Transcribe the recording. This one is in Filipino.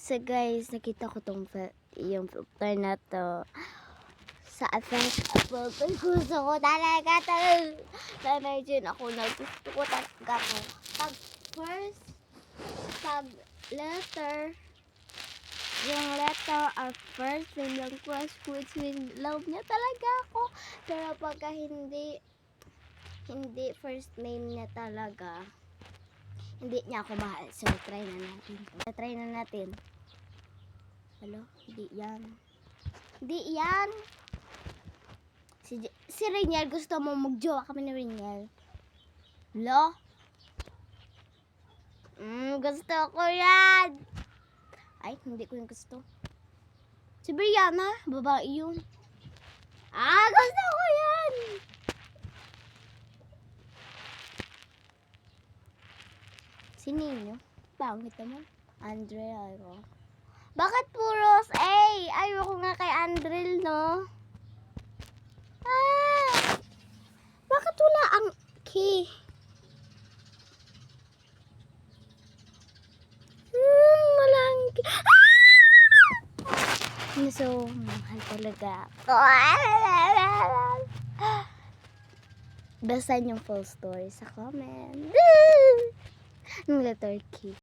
So guys, nakita ko yung filter na to sa advanced filter. Gusto ko talaga to. Na-imagine ako na gusto ko talaga to. Pag letter, yung letter or first name ng crush ko, which means love niya talaga ako. Pero pagka hindi first name niya talaga, hindi niya ako mahal. So, try na natin. Hello? Hindi yan. Si Rainiel, gusto mo magjowa kami ni Rainiel? Hello? Gusto ko yan. Ay, hindi ko yung gusto. Si Brianna, babae yun. Gusto ko yan. Si Nino, pangit naman. Andrea, ako. Bakit puros A? Ayoko nga kay Andrel, no? Bakit wala ang K? Wala ang K. So, mahal talaga ako. Basahin yung full story sa comment. Ng letter K.